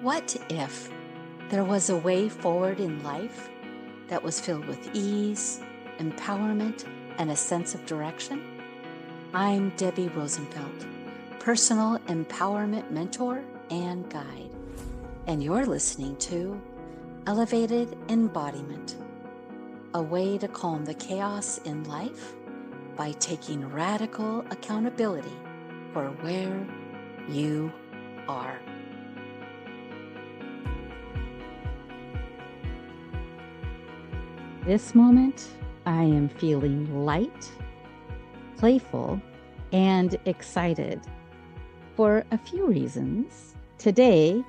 What if there was a way forward in life that was filled with ease, empowerment, and a sense of direction? I'm Debbie Rosenfeld, personal empowerment mentor and guide, and you're listening to Elevated Embodiment, a way to calm the chaos in life by taking radical accountability for where you are. This moment, I am feeling light, playful, and excited for a few reasons. Today,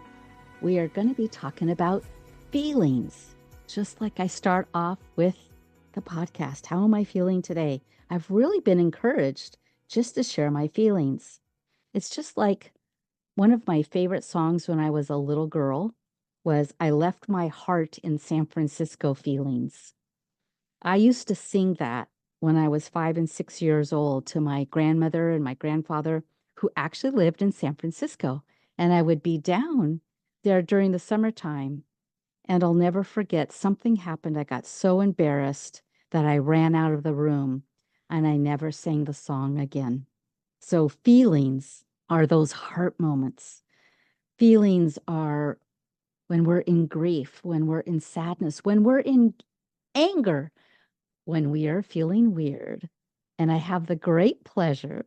we are going to be talking about feelings, just like I start off with the podcast. How am I feeling today? I've really been encouraged just to share my feelings. It's just like one of my favorite songs when I was a little girl was I Left My Heart in San Francisco Feelings. I used to sing that when I was 5 and 6 years old to my grandmother and my grandfather, who actually lived in San Francisco. And I would be down there during the summertime. And I'll never forget, something happened. I got so embarrassed that I ran out of the room and I never sang the song again. So feelings are those heart moments. Feelings are when we're in grief, when we're in sadness, when we're in anger, when we are feeling weird. And I have the great pleasure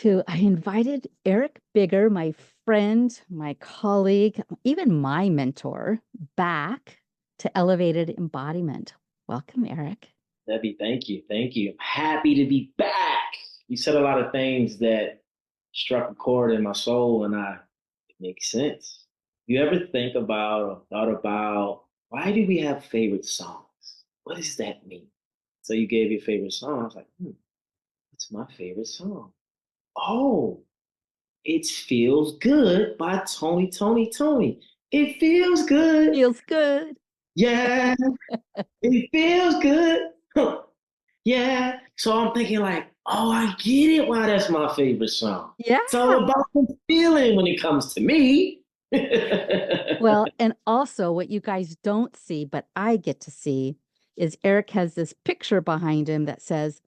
I invited Eric Bigger, my friend, my colleague, even my mentor, back to Elevated Embodiment. Welcome, Eric. Debbie, thank you. Thank you. Happy to be back. You said a lot of things that struck a chord in my soul, and it makes sense. You ever think about or thought about why do we have favorite songs? What does that mean? So you gave your favorite song. I was like, what's my favorite song? Oh, it's Feels Good by Tony. It feels good. Feels good. Yeah, it feels good. Huh. Yeah. So I'm thinking like, oh, I get it why that's my favorite song. Yeah. It's all about the feeling when it comes to me. Well, and also what you guys don't see, but I get to see, is Eric has this picture behind him that says,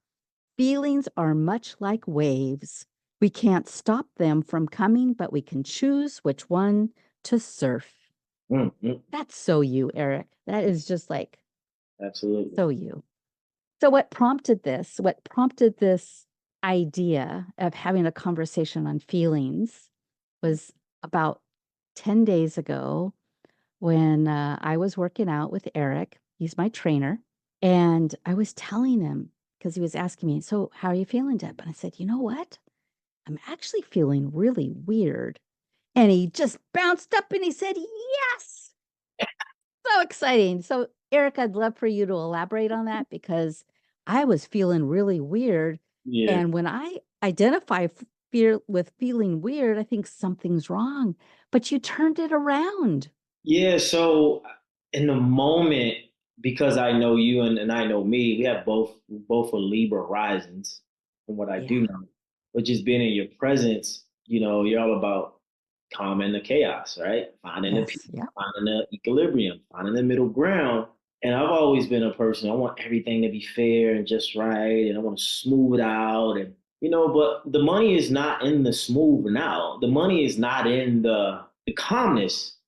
feelings are much like waves. We can't stop them from coming, but we can choose which one to surf. Mm-hmm. That's so you, Eric. That is just like Absolutely. so you. So what prompted this? What prompted this idea of having a conversation on feelings was about 10 days ago when I was working out with Eric. He's my trainer. And I was telling him, because he was asking me, so how are you feeling, Deb? And I said, you know what? I'm actually feeling really weird. And he just bounced up and he said, yes. So exciting. So, Eric, I'd love for you to elaborate on that because I was feeling really weird. Yeah. And when I identify fear with feeling weird, I think something's wrong. But you turned it around. Yeah. So in the moment, because I know you and I know me, we have both are Libra risings from what I do Yeah. know. But just being in your presence, you're all about calming the chaos, right? Finding the Yes. peace, Yeah. finding the equilibrium, finding the middle ground. And I've always been a person, I want everything to be fair and just right, and I want to smooth it out. And, but the money is not in the smoothing out. The money is not in the calmness.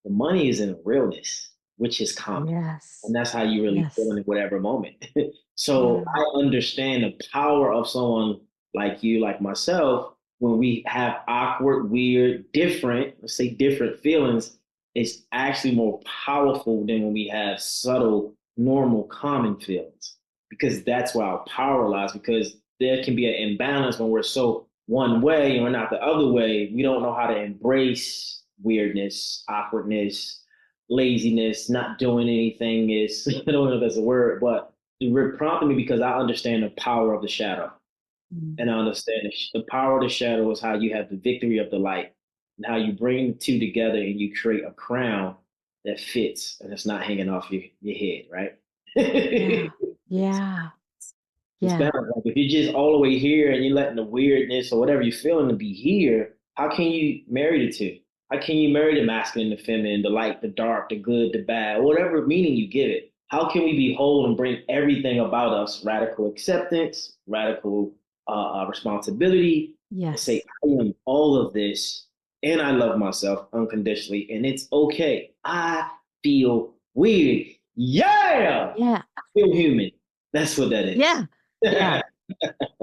The money is in realness, which is calm. Yes. And that's how you really feel Yes. in whatever moment. So Yeah. I understand the power of someone like you, like myself, when we have awkward, weird, different, let's say different feelings, it's actually more powerful than when we have subtle, normal, common feelings. Because that's where our power lies. Because there can be an imbalance when we're so one way and we're not the other way. We don't know how to embrace weirdness, awkwardness, laziness, not doing anything is, I don't know if that's a word, but it prompted me because I understand the power of the shadow. And I understand the power of the shadow is how you have the victory of the light and how you bring the two together and you create a crown that fits and it's not hanging off your head, right? Yeah. Yeah. It's Yeah. balance. Like if you're just all the way here and you're letting the weirdness or whatever you're feeling to be here, how can you marry the two? How can you marry the masculine, the feminine, the light, the dark, the good, the bad, whatever meaning you give it? How can we be whole and bring everything about us, radical acceptance, radical responsibility, and say, Yes. I am all of this and I love myself unconditionally and it's okay. I feel weird. Yeah. Yeah. I feel human. That's what that is. Yeah. Yeah.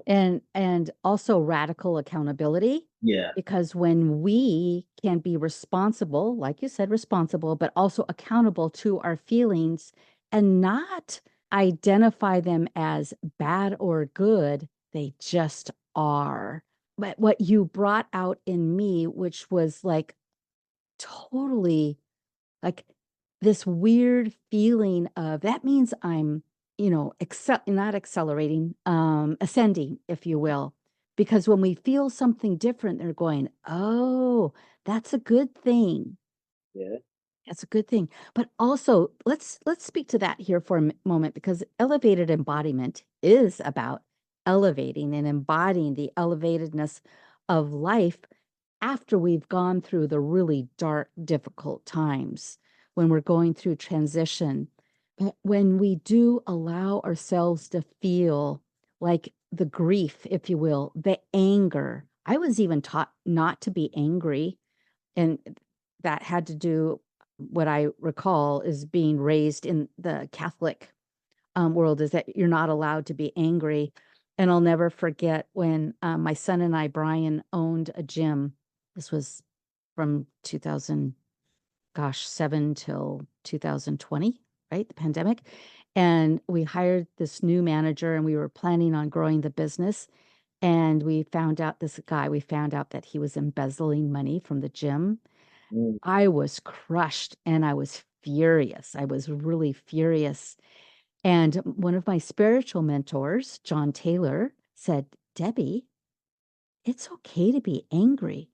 And also radical accountability, Yeah. because when we can be responsible, like you said, responsible, but also accountable to our feelings and not identify them as bad or good, they just are. But what you brought out in me, which was like totally like this weird feeling of that means I'm, not accelerating, ascending, if you will. Because when we feel something different, they're going, oh, that's a good thing. Yeah. That's a good thing. But also, let's speak to that here for a moment, because elevated embodiment is about elevating and embodying the elevatedness of life after we've gone through the really dark, difficult times, when we're going through transition. But when we do allow ourselves to feel like the grief, if you will, the anger. I was even taught not to be angry. And that had to do, what I recall, is being raised in the Catholic world, is that you're not allowed to be angry. And I'll never forget when my son and I, Brian, owned a gym. This was from 2000, gosh, 7 till 2020, right? The pandemic. And we hired this new manager and we were planning on growing the business. And we found out that he was embezzling money from the gym. Mm. I was crushed and I was furious. I was really furious. And one of my spiritual mentors, John Taylor, said, Debbie, it's okay to be angry.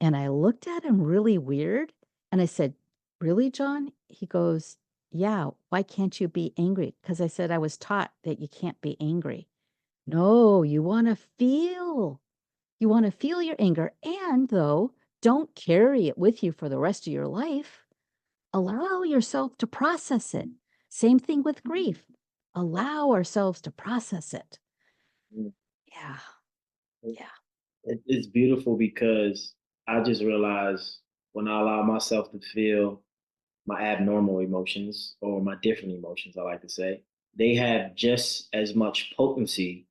And I looked at him really weird and I said, really, John? He goes, yeah, why can't you be angry? Because I said, I was taught that you can't be angry. No, you want to feel. You want to feel your anger. And though, don't carry it with you for the rest of your life. Allow yourself to process it. Same thing with grief. Allow ourselves to process it. Mm. Yeah. Yeah. It's beautiful because I just realized when I allow myself to feel my abnormal emotions or my different emotions, I like to say, they have just as much potency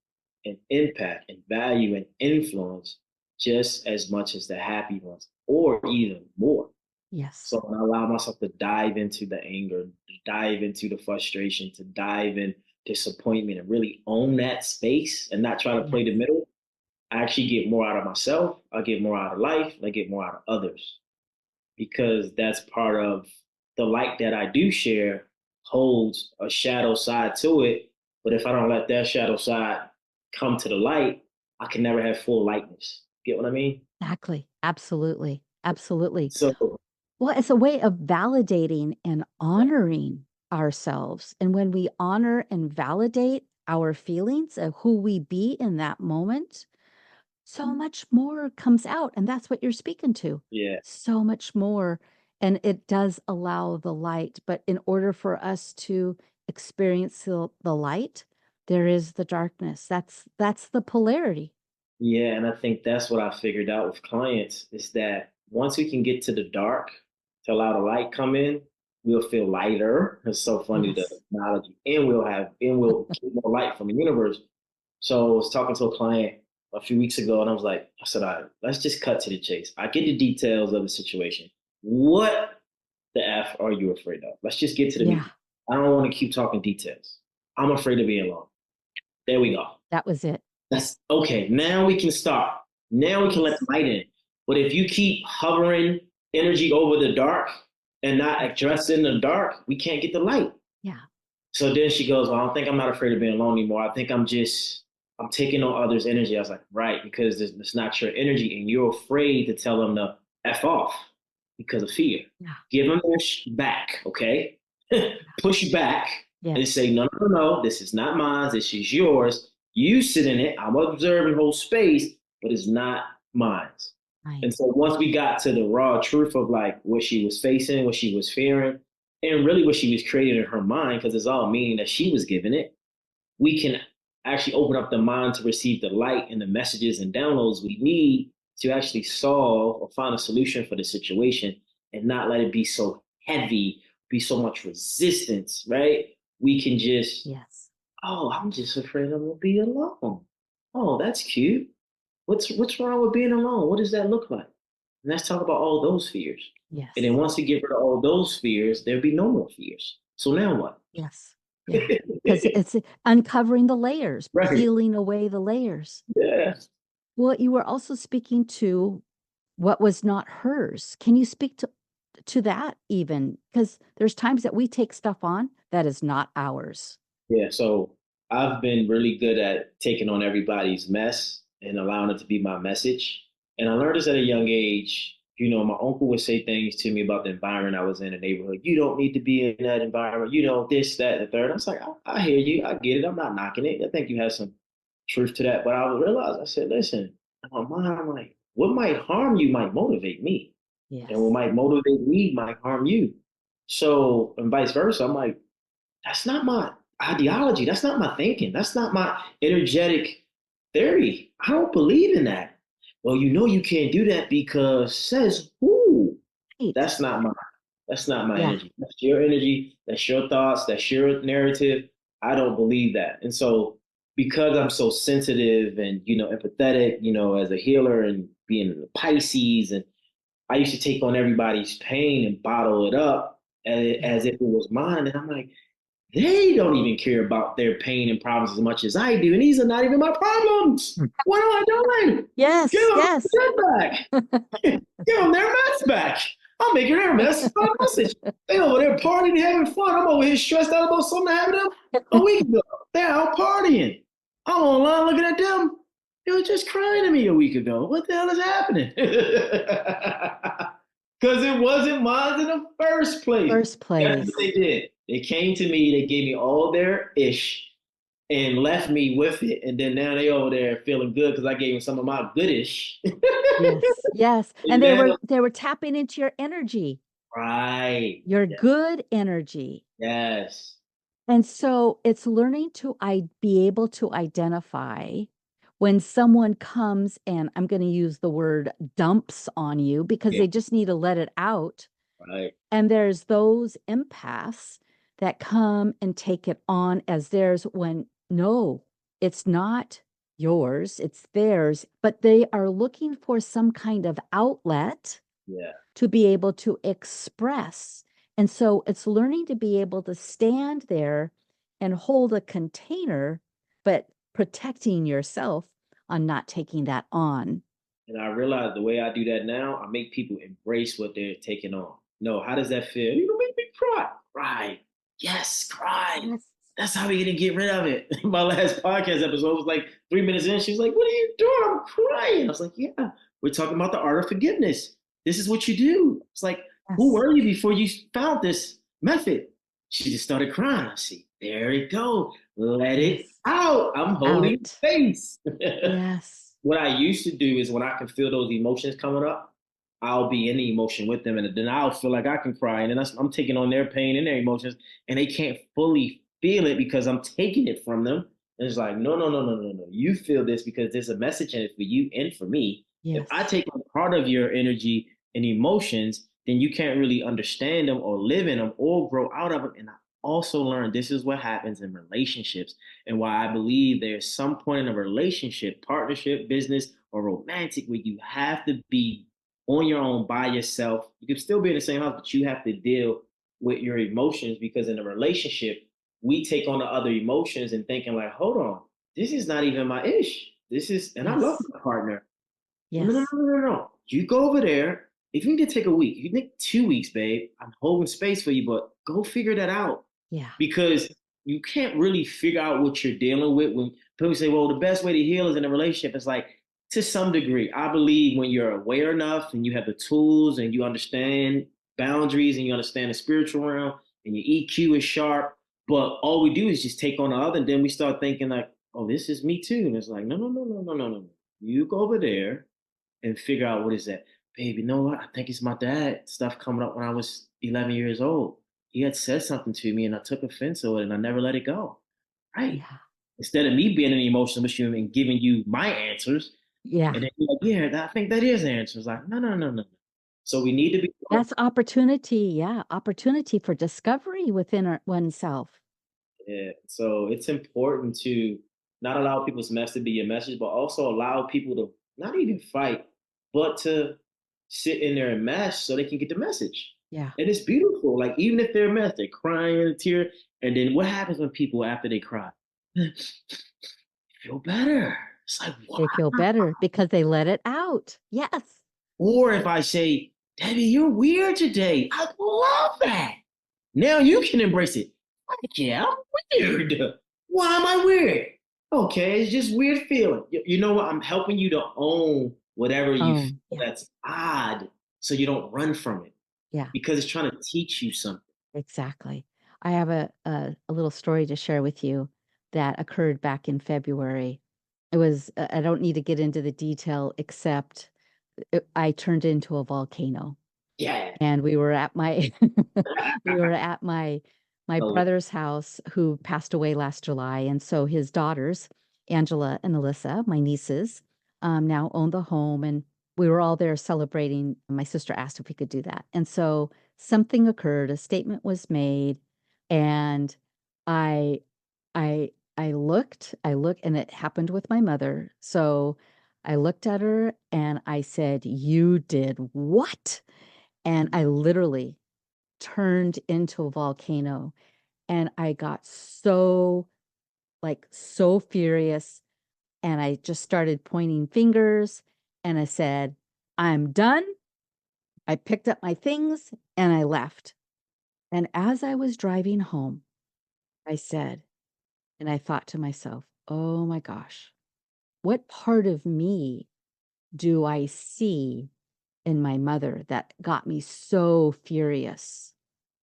and impact and value and influence just as much as the happy ones, or even more. Yes. So when I allow myself to dive into the anger, to dive into the frustration, to dive in disappointment and really own that space and not try to Yes. play the middle, I actually get more out of myself, I get more out of life, and I get more out of others because that's part of the light that I do share holds a shadow side to it. But if I don't let that shadow side come to the light, I can never have full lightness. Get what I mean? Exactly. Absolutely. Absolutely. So Well, it's a way of validating and honoring ourselves. And when we honor and validate our feelings of who we be in that moment, so much more comes out. And that's what you're speaking to. yeah, So much more. And it does allow the light. But in order for us to experience the light, there is the darkness. That's the polarity. yeah, and I think that's what I figured out with clients is that once we can get to the dark to allow the light come in, we'll feel lighter. It's so funny the Yes. analogy, and we'll get more light from the universe. So I was talking to a client a few weeks ago, and I said, all right, let's just cut to the chase. I get the details of the situation. What the F are you afraid of? Let's just get to the Yeah, meat. I don't want to keep talking details. I'm afraid of being alone. There we go. that was it. That's okay. Now we can start. Now we can let Yes. the light in. But if you keep hovering energy over the dark and not addressing the dark, we can't get the light. Yeah. So then she goes, well, I don't think I'm not afraid of being alone anymore. I think I'm taking on others' energy. I was like, right, because it's not your energy and you're afraid to tell them to F off because of fear. Yeah. Give them their back, okay? Push back and Yes. say, no, no, no, this is not mine. This is yours. You sit in it. I'm observing whole space, but it's not mine. Right. And so once we got to the raw truth of like what she was facing, what she was fearing, and really what she was creating in her mind, because it's all meaning that she was giving it, we can actually open up the mind to receive the light and the messages and downloads we need to actually solve or find a solution for the situation and not let it be so heavy, be so much resistance, right? We can just, Yes. oh, I'm just afraid I'm gonna be alone. Oh, that's cute. What's wrong with being alone? What does that look like? And let's talk about all those fears. And then Yes. once we get rid of all those fears, there'll be no more fears. So now what? Yes. Yeah. Because it's uncovering the layers, Right. peeling away the layers. Yeah. Well, you were also speaking to what was not hers. Can you speak to that even? Because there's times that we take stuff on that is not ours. Yeah. So I've been really good at taking on everybody's mess and allowing it to be my message. And I learned this at a young age. My uncle would say things to me about the environment I was in the neighborhood. You don't need to be in that environment. This, that, and the third. I was like, I hear you. I get it. I'm not knocking it. I think you have some truth to that. But I realized, I said, listen, in my mind, I'm like, what might harm you might motivate me. And what Yes. might motivate me might harm you. So, and vice versa. I'm like, that's not my ideology. That's not my thinking. That's not my energetic theory. I don't believe in that. Well, you can't do that because says who? Right. That's not my that's not my Yeah. energy. That's your energy. That's your thoughts. That's your narrative. I don't believe that. And so because I'm so sensitive and empathetic, as a healer and being a Pisces, and I used to take on everybody's pain and bottle it up Yeah. as if it was mine. And I'm like, they don't even care about their pain and problems as much as I do. And these are not even my problems. What am I doing? Give Yes. them Yes. their back. Give them their mess back. I'm making their mess my message. They over there partying, having fun. I'm over here stressed out about something that happened to them a week ago. They're out partying. I'm online looking at them. They were just crying to me a week ago. What the hell is happening? Because it wasn't mine in the first place. First Guess what place. they did? They came to me, they gave me all their ish and left me with it. And then now they over there feeling good because I gave them some of my goodish. Yes. Yes. And And they were tapping into your energy, right. your Yeah. good energy. Yes. And so it's learning to be able to identify when someone comes and I'm going to use the word dumps on you because Yeah. they just need to let it out. Right. And there's those empaths that come and take it on as theirs when no, it's not yours, it's theirs, but they are looking for some kind of outlet Yeah. to be able to express. And so it's learning to be able to stand there and hold a container, but protecting yourself on not taking that on. And I realize the way I do that now, I make people embrace what they're taking on. No, how does that feel? You make me cry. Cry. Yes, cry. Yes. That's how we're gonna get rid of it. My last podcast episode was like 3 minutes in. She was like, "What are you doing? I'm crying." I was like, "Yeah, we're talking about the art of forgiveness. This is what you do." It's like, who Yes. were you before you found this method? She just started crying. I see. There it go. Let it Yes. out. I'm holding Out. space. Yes. What I used to do is when I can feel those emotions coming up, I'll be in the emotion with them, and then I'll feel like I can cry, and then I'm taking on their pain and their emotions, and they can't fully feel it because I'm taking it from them. And it's like, no, no, no, no, no, no. You feel this because there's a message in it for you and for me. If I Yes. take on part of your energy and emotions, then you can't really understand them or live in them or grow out of them. And I also learned this is what happens in relationships and why I believe there's some point in a relationship, partnership, business, or romantic where you have to be on your own by yourself. You can still be in the same house, but you have to deal with your emotions because in a relationship, we take on the other emotions and thinking like, hold on, this is not even my ish. This is, and I love Yes. my partner. No, no, no, Yes. no, no, no. You go over there. If you need to take a week, you take 2 weeks, babe. I'm holding space for you, but go figure that out Yeah. because you can't really figure out what you're dealing with when people say, well, the best way to heal is in a relationship. It's like, to some degree, I believe when you're aware enough and you have the tools and you understand boundaries and you understand the spiritual realm and your EQ is sharp, but all we do is just take on the other. And then we start thinking like, oh, this is me too. And it's like, no, no, no, no, no, no, no. You go over there and figure out what is that. Babe, you know what? I think it's my dad stuff coming up when I was 11 years old. He had said something to me and I took offense to it and I never let it go. Right. Yeah. Instead of me being an emotional machine and giving you my answers, Yeah. and then you're like, yeah, I think that is answers. Like, no, no, no, no. So we need to be That's opportunity. Yeah. Opportunity for discovery within oneself. yeah. So it's important to not allow people's mess to be your message, but also allow people to not even fight, but to sit in their mess so they can get the message. Yeah. And it's beautiful. Like even if they're a mess, they're crying in a tear. And then what happens when people after they cry? Feel better. It's like, wow. They feel better because they let it out. Yes. Or if I say, Debbie, you're weird today. I love that. Now you can embrace it. Like, yeah, I'm weird. Why am I weird? Okay, it's just weird feeling. You know what? I'm helping you to own whatever you Oh, feel yeah. that's odd so you don't run from it Yeah. because it's trying to teach you something. Exactly. I have a little story to share with you that occurred back in February. It was I don't need to get into the detail except I turned into a volcano. Yeah. And we were at my we were at my So brother's house who passed away last July, and so his daughters, Angela and Alyssa, my nieces, now own the home, and we were all there celebrating. My sister asked if we could do that, and so something occurred, a statement was made, and I I looked, and it happened with my mother, so I looked at her and I said, "You did what?" And I literally turned into a volcano, and I got so, like, so furious, and I just started pointing fingers, and I said, "I'm done." I picked up my things, and I left. And as I was driving home, I said and I thought to myself, "Oh my gosh, what part of me do I see in my mother that got me so furious?"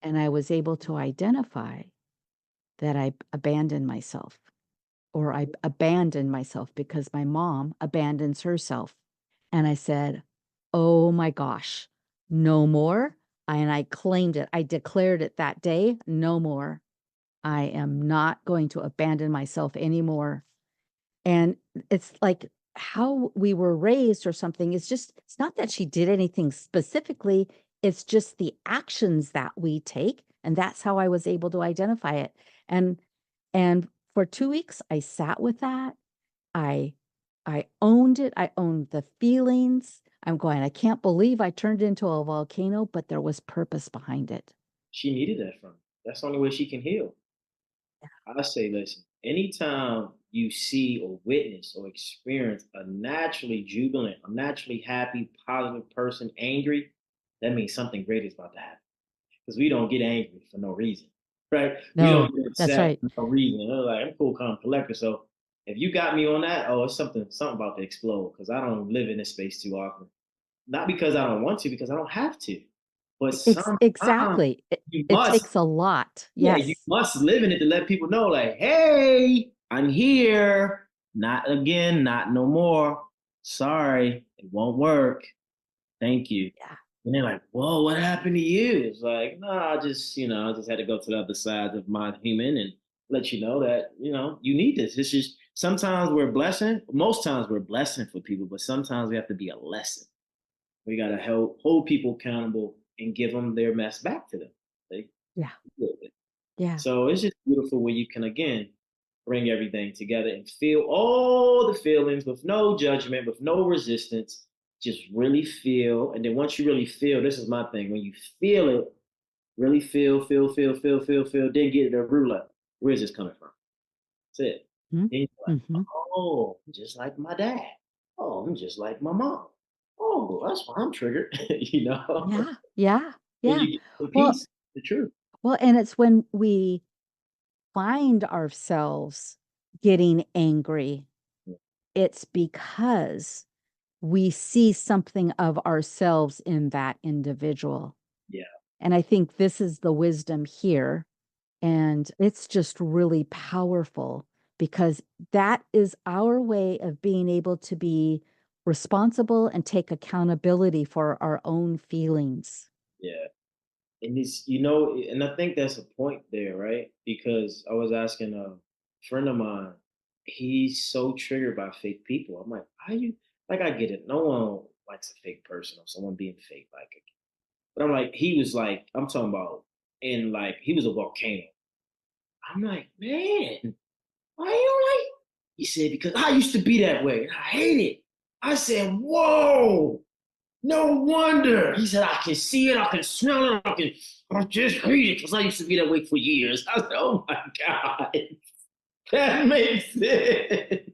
And I was able to identify that I abandoned myself, or I abandoned myself because my mom abandons herself. And I said, "Oh my gosh, no more." And I claimed it. I declared it that day, no more. I am not going to abandon myself anymore. And it's like how we were raised or something. It's not that she did anything specifically, it's just the actions that we take. And that's how I was able to identify it. And and for 2 weeks, I sat with that. I I owned it. I owned the feelings. I'm going, I can't believe I turned into a volcano, but there was purpose behind it. she needed that from you. That's the only way she can heal. I say, listen, anytime you see or witness or experience a naturally jubilant, a naturally happy, positive person angry, that means something great is about to happen. Because we don't get angry for no reason, right? We No, don't get that's upset right. for no reason. They're like, I'm cool, calm, collector. So if you got me on that, oh, it's something about to explode because I don't live in this space too often. Not because I don't want to, because I don't have to. But sometimes Exactly. you It must takes a lot. yeah, you Yes. must live in it to let people know, like, hey, I'm here. Not again, not no more. Sorry, it won't work. Thank you. Yeah. And they're like, whoa, what happened to you? It's like, no, I just had to go to the other side of my human and let you know that, you need this. It's just sometimes we're a blessing. Most times we're a blessing for people, but sometimes we have to be a lesson. We got to help hold people accountable and give them their mess back to them. They, Yeah. Yeah. so it's just beautiful when you can again bring everything together and feel all the feelings with no judgment, with no resistance. Just really feel. And then once you really feel, this is my thing. When you feel it, really feel, then get the root like, where's this coming from? That's it. Mhm. Then you're like, Mhm. oh, I'm just like my dad. Oh, I'm just like my mom. Oh, that's why I'm triggered. Yeah. Yeah. Then Yeah. you get the Well, peace, the truth. and it's when we find ourselves getting angry, it's because we see something of ourselves in that individual. Yeah. And I think this is the wisdom here. And it's just really powerful because that is our way of being able to be responsible and take accountability for our own feelings. Yeah. And it's, and I think that's a point there, right? Because I was asking a friend of mine, he's so triggered by fake people. I'm like, how you, like, I get it. No one likes a fake person or someone being fake. Like, but I'm like, he was like, I'm talking about, and like, he was a volcano. I'm like, man, why you like? He said, because I used to be that way. And I hate it. I said, whoa. No wonder. He said, I can see it, I can smell it, I just hate it because I used to be that way for years. I said, oh my God, that makes sense.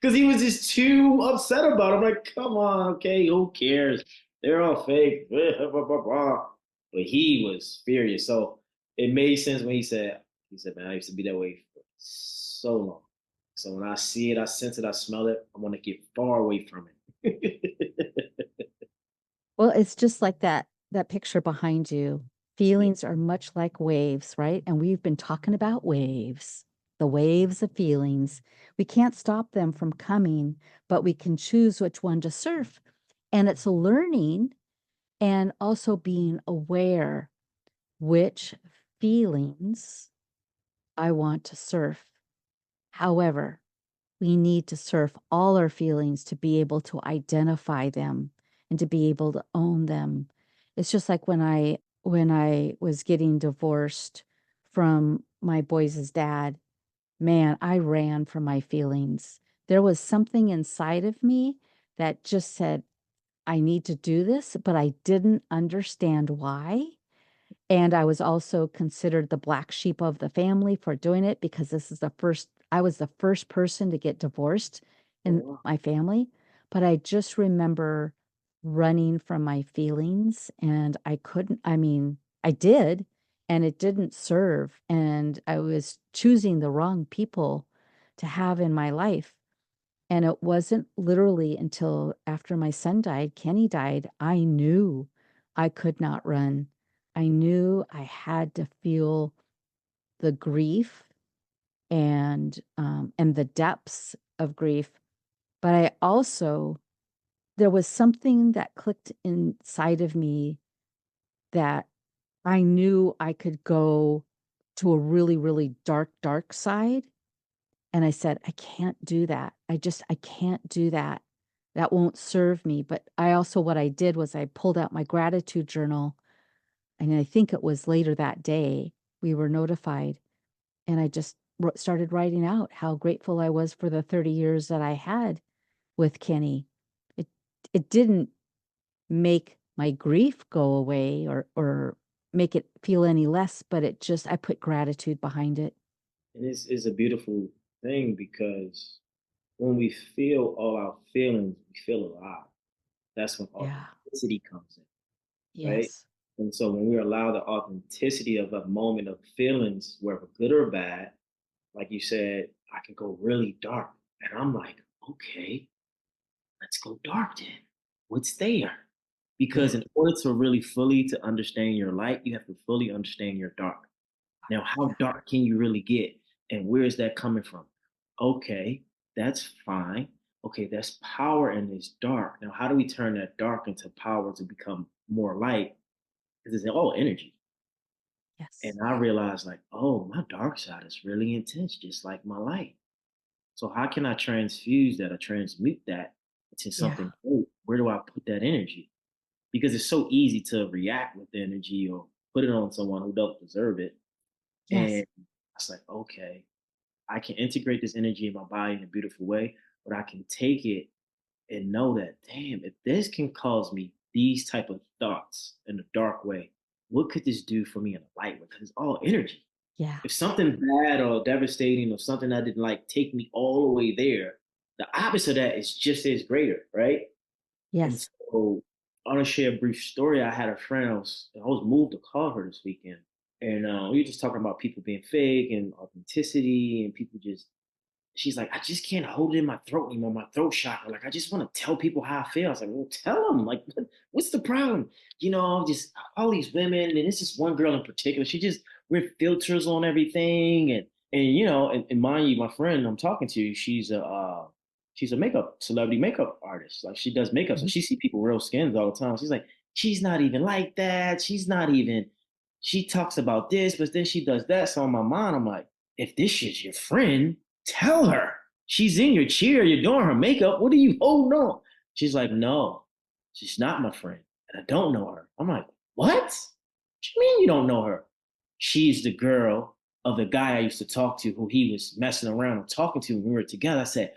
Because he was just too upset about it. I'm like, come on, okay, who cares? They're all fake. But he was furious. So it made sense when he said, man, I used to be that way for so long. So when I see it, I sense it, I smell it, I want to get far away from it. Well, it's just like that picture behind you. Yeah. Feelings are much like waves, right? And we've been talking about waves, the waves of feelings. We can't stop them from coming, but we can choose which one to surf. And it's learning and also being aware which feelings I want to surf. However, we need to surf all our feelings to be able to identify them and to be able to own them. It's just like when I was getting divorced from my boys' dad, man, I ran from my feelings. There was something inside of me that just said, I need to do this, but I didn't understand why. And I was also considered the black sheep of the family for doing it because I was the first person to get divorced Oh, in wow. my family. But I just remember running from my feelings and I mean, I did, and it didn't serve. And I was choosing the wrong people to have in my life. And it wasn't literally until after my son died, Kenny died, I knew I could not run. I knew I had to feel the grief and the depths of grief. But I also there was something that clicked inside of me that I knew I could go to a really, really dark, dark side. And I said, I can't do that. I can't do that. That won't serve me. But I also, what I did was I pulled out my gratitude journal. And I think it was later that day we were notified. And I just started writing out how grateful I was for the 30 years that I had with Kenny. It, it didn't make my grief go away or make it feel any less, but I put gratitude behind it. And it's a beautiful thing because when we feel all our feelings, we feel alive. That's when Yeah. authenticity comes in, right? Yes. And so when we allow the authenticity of a moment of feelings, whether good or bad, like you said, I can go really dark. And I'm like, okay, let's go dark then. What's there? Yeah. Because in order to really fully to understand your light, you have to fully understand your dark. Now, how Yeah. dark can you really get? And where is that coming from? Okay, that's fine. Okay, that's power in this dark. Now, how do we turn that dark into power to become more light? Because it's all energy. Yes. And I realized, like, oh, my dark side is really intense, just like my light. So, how can I transfuse that or transmute that into Yeah. something good? Where do I put that energy? Because it's so easy to react with the energy or put it on someone who don't deserve it. Yes. And I was like, okay, I can integrate this energy in my body in a beautiful way, but I can take it and know that, damn, if this can cause me these type of thoughts in a dark way, what could this do for me in a light way? Because it's all energy. Yeah. If something bad or devastating or something I didn't like take me all the way there, the opposite of that is just as greater, right? And Yes. so I want to share a brief story. I had a friend, I was moved to call her this weekend. And we were just talking about people being fake and authenticity and people just, she's like, I just can't hold it in my throat anymore. My throat chakra. Like, I just want to tell people how I feel. I was like, well, tell them. Like, what's the problem? Just all these women, and it's just one girl in particular. She just wear filters on everything, and mind you, my friend I'm talking to, she's a makeup celebrity makeup artist. Like she does makeup, so Mhm. she see people real skins all the time. She's like, she's not even like that. She's not even. She talks about this, but then she does that. So in my mind, I'm like, if this is your friend, tell her. She's in your chair. You're doing her makeup. What are you holding on? She's like, no, she's not my friend, and I don't know her. I'm like, what? What do you mean you don't know her? She's the girl of the guy I used to talk to, who he was messing around and talking to when we were together. I said,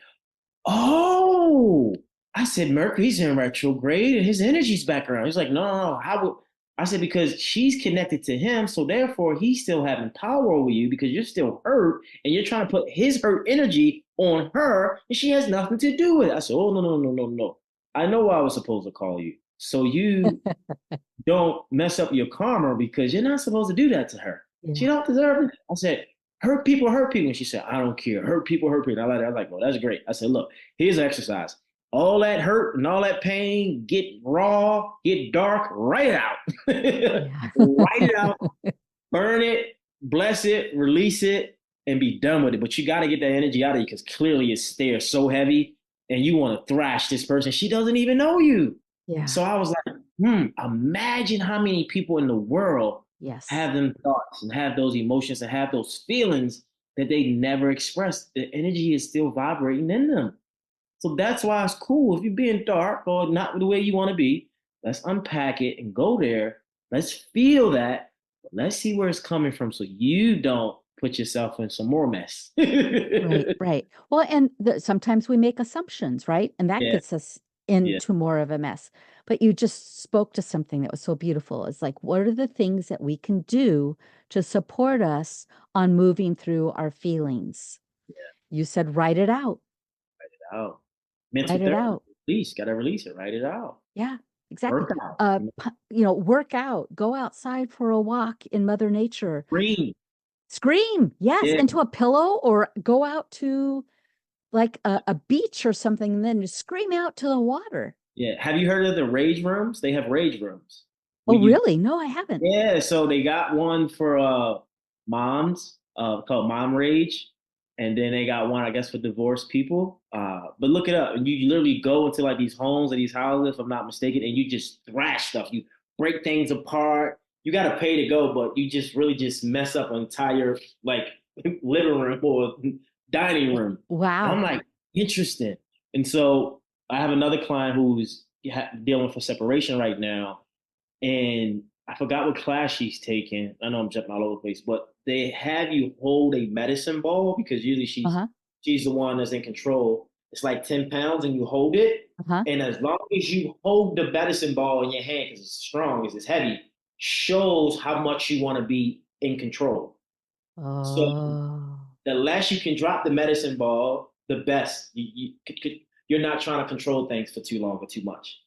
oh, I said, Mercury's in retrograde and his energy's back around. He's like, no, no, no. How would I said, because she's connected to him, so therefore he's still having power over you because you're still hurt and you're trying to put his hurt energy on her and she has nothing to do with it. I said, oh, no, no, no, no, no. I know why I was supposed to call you. So you don't mess up your karma because you're not supposed to do that to her. She Yeah. don't deserve it. I said, hurt people hurt people. And she said, I don't care. Hurt people hurt people. I was like, well, that's great. I said, look, here's an exercise. All that hurt and all that pain, get raw, get dark, write it out. Yeah. Write it out, burn it, bless it, release it, and be done with it. But you got to get that energy out of you because clearly it's there so heavy and you want to thrash this person. She doesn't even know you. Yeah. So I was like, imagine how many people in the world Yes. have them thoughts and have those emotions and have those feelings that they never expressed. The energy is still vibrating in them. So that's why it's cool. If you're being dark or not the way you want to be, let's unpack it and go there. Let's feel that. Let's see where it's coming from so you don't put yourself in some more mess. Right, Yeah, right. Well, and sometimes we make assumptions, right? And that gets us yeah, into more of a mess. But you just spoke to something that was so beautiful. It's like, what are the things that we can do to support us on moving through our feelings? You said, write it out, out. Mental write it therapy, out. release, gotta release it, write it out. Yeah, exactly. Work out. Work out, go outside for a walk in Mother Nature, Scream. scream, yes, Yeah, into a pillow or go out to like a beach or something, and then just scream out to the water. yeah. Have you heard of the rage rooms? They have rage rooms. Oh, Where you really? No, I haven't. Yeah, so they got one for moms, called Mom Rage, and then they got one, I guess, for divorced people. But look it up, and you literally go into like these homes or these houses, if I'm not mistaken, and you just thrash stuff. You break things apart. You got to pay to go, but you just really just mess up an entire like living room or dining room. And I'm Wow. like, interesting. And so I have another client who's dealing with a separation right now, and I forgot what class she's taking. I know I'm jumping all over the place, but they have you hold a medicine ball because usually Uh-huh. she's the one that's in control. It's like 10 pounds and you hold it. Uh-huh. And as long as you hold the medicine ball in your hand, because it's strong, because it's heavy, shows how much you want to be in control. So Oh, the less you can drop the medicine ball, the best. You're not trying to control things for too long or too much.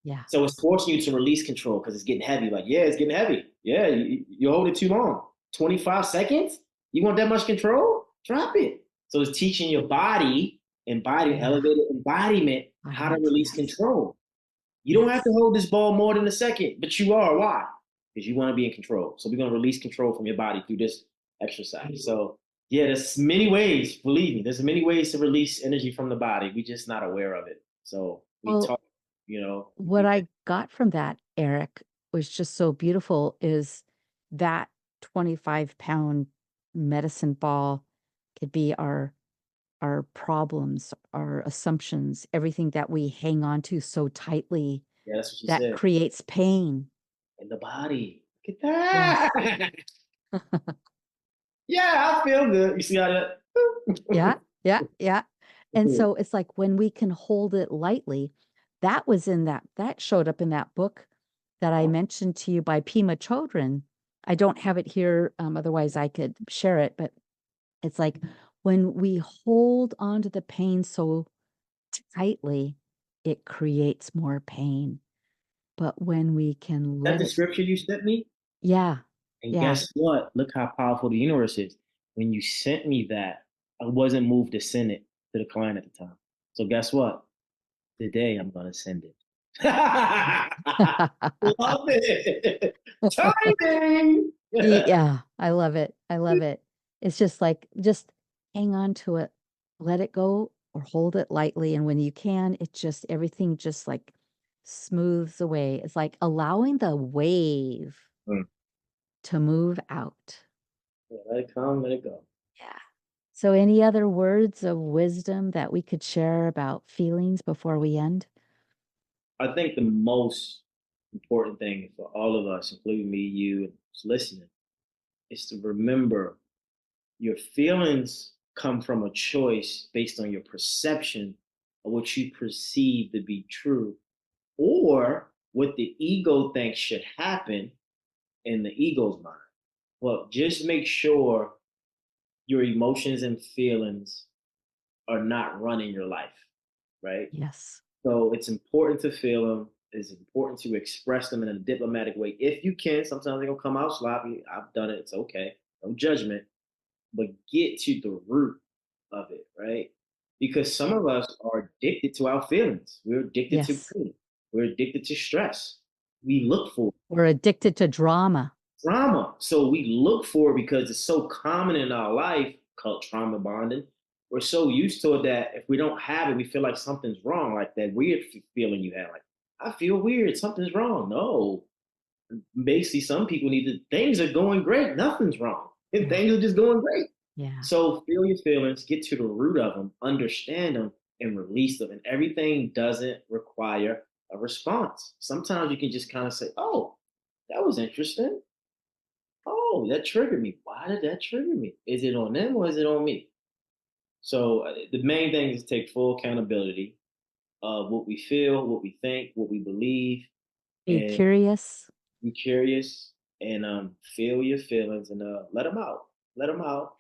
yeah. So it's forcing you to release control because it's getting heavy. Like, yeah, it's getting heavy. Yeah, you hold it too long. 25 seconds? You want that much control? Drop it. So it's teaching your body, Yeah. elevated embodiment, how to Embodiment. release Yes. control. You don't have Yes. to hold this ball more than a second, but you are. Why? Because you want to be in control. So we're going to release control from your body through this exercise. So yeah, there's many ways, believe me, there's many ways to release energy from the body. We're just not aware of it. So we Well, talk, you know, what I got from that, Eric, was just so beautiful is that 25-pound medicine ball could be our problems, our assumptions, everything that we hang on to so tightly yeah, that's what she that said. creates pain. In the body. Look at Yes. that. Yeah, I feel good. You see how Yeah, that? yeah, yeah. And so it's like when we can hold it lightly, that showed up in that book that I mentioned to you by Pima Chodron. I don't have it here, otherwise I could share it, but it's like when we hold on to the pain so tightly, it creates more pain. But when we can That let the it, scripture you sent me? yeah, And yeah. guess what? Look how powerful the universe is. When you sent me that, I wasn't moved to send it to the client at the time. So guess what? Today I'm gonna send it. Love it. Timing. Yeah, I love it. I love it. It's just like, just hang on to it, let it go, or hold it lightly. And when you can, it just, everything just like smooths away. It's like allowing the wave Mm. to move out. Yeah, let it come, let it go. Yeah. So, any other words of wisdom that we could share about feelings before we end? I think the most important thing for all of us, including me, you, and who's listening, is to remember your feelings come from a choice based on your perception of what you perceive to be true or what the ego thinks should happen in the ego's mind. Well, just make sure your emotions and feelings are not running your life, right? Yes. So it's important to feel them. It's important to express them in a diplomatic way. If you can, sometimes they're gonna come out sloppy. I've done it. It's okay. No judgment. But get to the root of it, right? Because some of us are addicted to our feelings. We're addicted to Yes. pain. We're addicted to stress. We look for We're addicted to drama. trauma. So we look for it because it's so common in our life called trauma bonding. We're so used to it that if we don't have it, we feel like something's wrong, like that weird feeling you had. Like, I feel weird, something's wrong. No, basically, some people need to, things are going great, nothing's wrong. And Yeah. things are just going great. Yeah. So feel your feelings, get to the root of them, understand them, and release them. And everything doesn't require a response. Sometimes you can just kind of say, oh, that was interesting. Oh, that triggered me. Why did that trigger me? Is it on them or is it on me? So the main thing is take full accountability of what we feel, what we think, what we believe, Be and curious. be curious and feel your feelings and let them out. Let them out.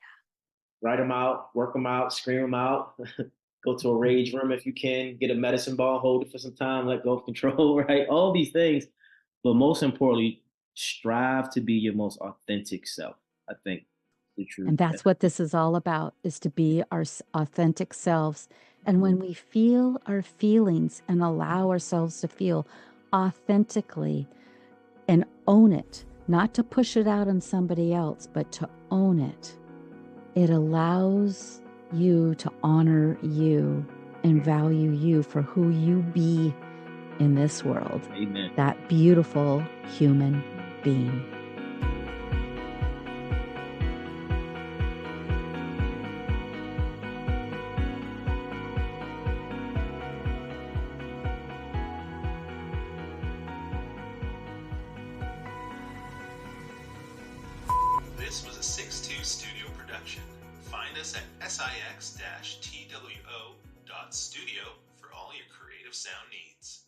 Write them out. Work them out. Scream them out. Go to a Mhm. rage room if you can. Get a medicine ball. Hold it for some time. Let go of control. Right. All these things. But most importantly, strive to be your most authentic self. I think the truth. And that's what this is all about, is to be our authentic selves. And when we feel our feelings and allow ourselves to feel authentically and own it, not to push it out on somebody else, but to own it, it allows you to honor you and value you for who you be in this world, Amen. that beautiful human being. This was a 6-2 studio production. Find us at six-two.studio for all your creative sound needs.